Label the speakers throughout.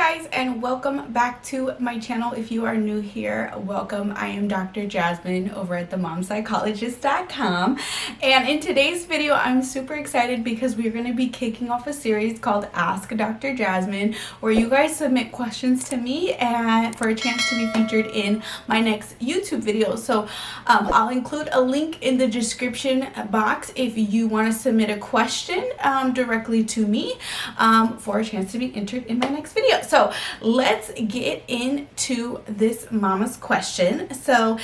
Speaker 1: guys, and welcome back to my channel. If you are new here, welcome. I am Dr. Jasmine over at themomspsychologist.com, and in today's video I'm super excited because we're going to be kicking off a series called Ask Dr. Jasmine, where you guys submit questions to me and for a chance to be featured in my next YouTube video. So I'll include a link in the description box if you want to submit a question directly to me for a chance to be entered in my next video. So let's get into this mama's question. So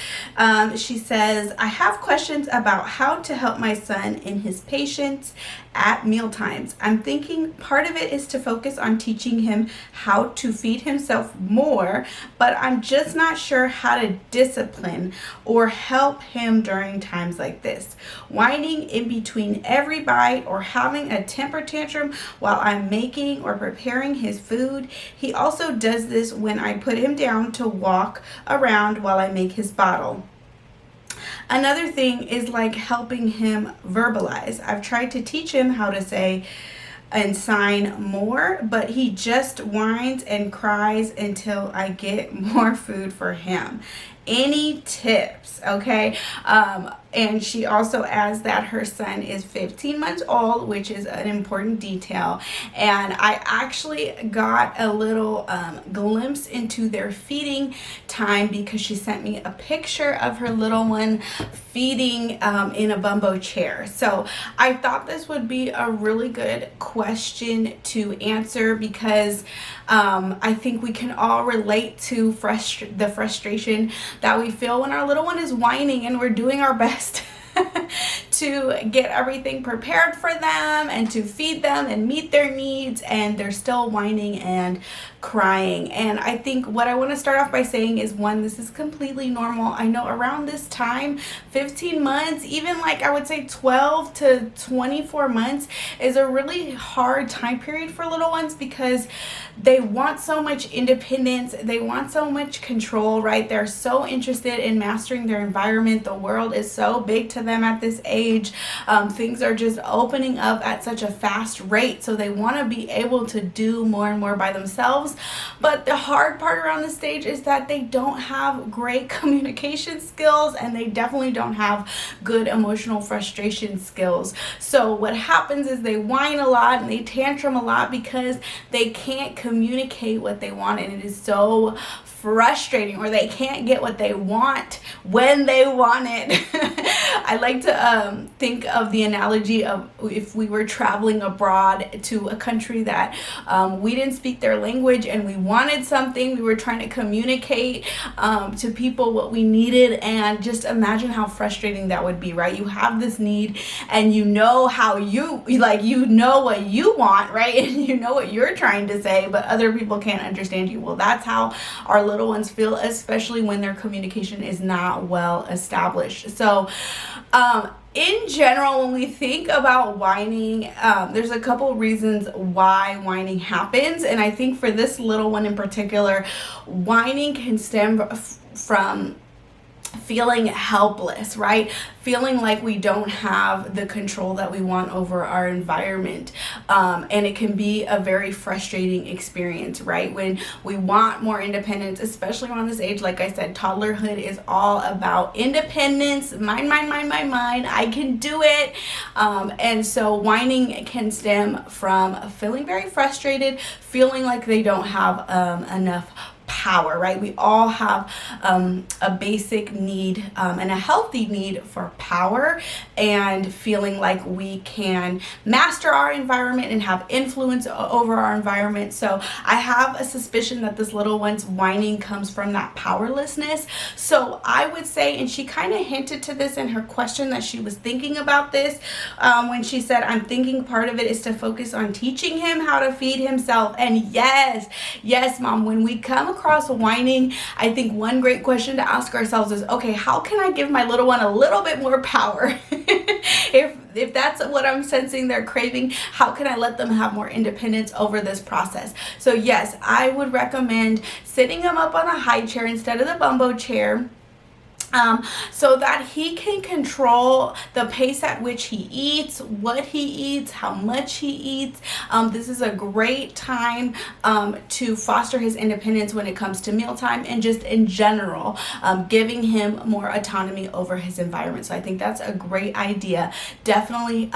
Speaker 1: she says, I have questions about how to help my son in his patience at meal times. I'm thinking part of it is to focus on teaching him how to feed himself more, but I'm just not sure how to discipline or help him during times like this. Whining in between every bite or having a temper tantrum while I'm making or preparing his food. He also does this when I put him down to walk around while I make his bottle. Another thing is like helping him verbalize. I've tried to teach him how to say and sign more, but he just whines and cries until I get more food for him. Any tips? Okay. And she also adds that her son is 15 months old, which is an important detail. And I actually got a little glimpse into their feeding time because she sent me a picture of her little one feeding in a bumbo chair. So I thought this would be a really good question to answer because I think we can all relate to the frustration that we feel when our little one is whining and we're doing our best to get everything prepared for them and to feed them and meet their needs, and they're still whining and crying. And I think what I want to start off by saying is, one, this is completely normal. I know around this time, 15 months, even like I would say 12 to 24 months is a really hard time period for little ones because they want so much independence, they want so much control, right? They're so interested in mastering their environment. The world is so big to them at this age. Things are just opening up at such a fast rate, so they want to be able to do more and more by themselves. But the hard part around this stage is that they don't have great communication skills, and they definitely don't have good emotional frustration skills. So what happens is they whine a lot and they tantrum a lot because they can't communicate what they want, and it is so frustrating, or they can't get what they want when they want it. I like to think of the analogy of if we were traveling abroad to a country that we didn't speak their language and we wanted something, we were trying to communicate to people what we needed, and just imagine how frustrating that would be, right? You have this need and you know how you know what you want, right? And you know what you're trying to say, but other people can't understand you. Well, that's how our little ones feel, especially when their communication is not well established. So in general, when we think about whining, there's a couple reasons why whining happens, and I think for this little one in particular, whining can stem from feeling helpless, right? Feeling like we don't have the control that we want over our environment. And it can be a very frustrating experience, right? When we want more independence, especially around this age. Like I said, toddlerhood is all about independence. Mine, I can do it. And so whining can stem from feeling very frustrated, feeling like they don't have enough power, right? We all have a basic need and a healthy need for power and feeling like we can master our environment and have influence over our environment. So I have a suspicion that this little one's whining comes from that powerlessness. So I would say, and she kind of hinted to this in her question, that she was thinking about this when she said, I'm thinking part of it is to focus on teaching him how to feed himself. And yes, mom, when we come across whining, I think one great question to ask ourselves is, okay, how can I give my little one a little bit more power? If that's what I'm sensing they're craving, how can I let them have more independence over this process? So yes, I would recommend sitting them up on a high chair instead of the bumbo chair, so that he can control the pace at which he eats, what he eats, how much he eats. This is a great time to foster his independence when it comes to mealtime and just in general, giving him more autonomy over his environment. So I think that's a great idea. Definitely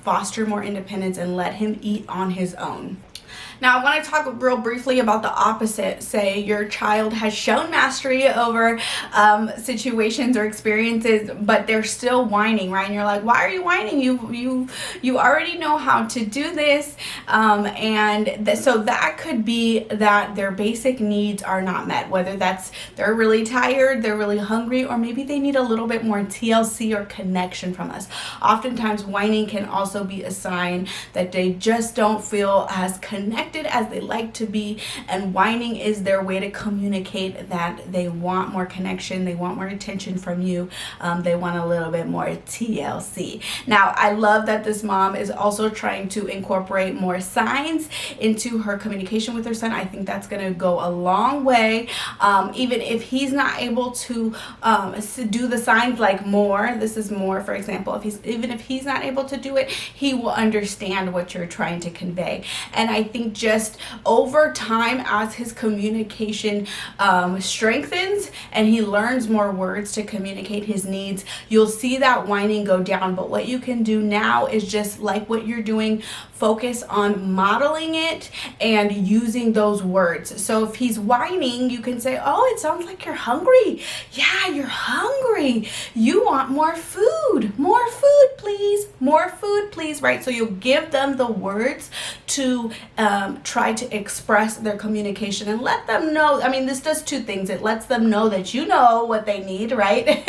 Speaker 1: foster more independence and let him eat on his own. Now, I want to talk real briefly about the opposite. Say your child has shown mastery over situations or experiences, but they're still whining, right? And you're like, why are you whining? You already know how to do this. So that could be that their basic needs are not met, whether that's they're really tired, they're really hungry, or maybe they need a little bit more TLC or connection from us. Oftentimes, whining can also be a sign that they just don't feel as connected as they like to be, and whining is their way to communicate that they want more connection, they want more attention from you, they want a little bit more TLC. Now, I love that this mom is also trying to incorporate more signs into her communication with her son. I think that's going to go a long way. Even if he's not able to do the signs like more, this is more, for example, even if he's not able to do it, he will understand what you're trying to convey. And I think just over time, as his communication strengthens and he learns more words to communicate his needs, you'll see that whining go down. But what you can do now is just like what you're doing, focus on modeling it and using those words. So if he's whining, you can say, oh, it sounds like you're hungry. Yeah, you're hungry. You want more food. More food, please. More food, please, right? So you'll give them the words to try to express their communication and let them know. I mean, this does two things. It lets them know that you know what they need, right?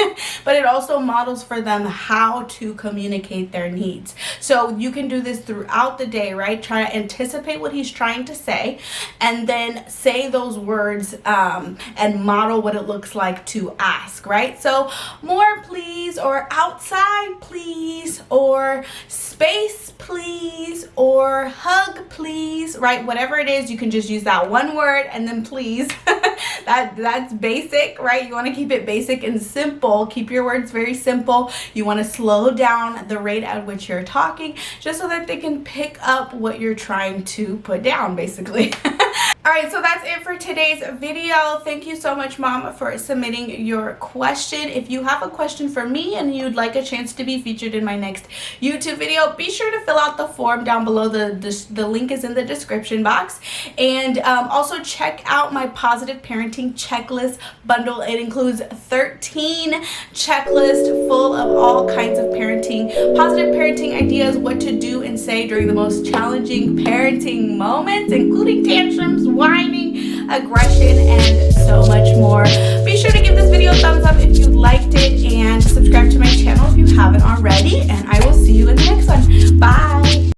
Speaker 1: But it also models for them how to communicate their needs. So you can do this throughout the day, right? Try to anticipate what he's trying to say and then say those words and model what it looks like to ask, right? So more please, or outside please, or space please, or hug please, right? Whatever it is, you can just use that one word and then please. That's basic, right? You want to keep it basic and simple. Keep your words very simple. You want to slow down the rate at which you're talking just so that they can pick up what you're trying to put down, basically. All right, so that's it for today's video. Thank you so much, Mom, for submitting your question. If you have a question for me and you'd like a chance to be featured in my next YouTube video, be sure to fill out the form down below. The link is in the description box. And also check out my Positive Parenting Checklist bundle. It includes 13 checklists full of all kinds of positive parenting ideas, what to do and say during the most challenging parenting moments, including tantrums, whining, aggression, and so much more. Be sure to give this video a thumbs up if you liked it and subscribe to my channel if you haven't already, and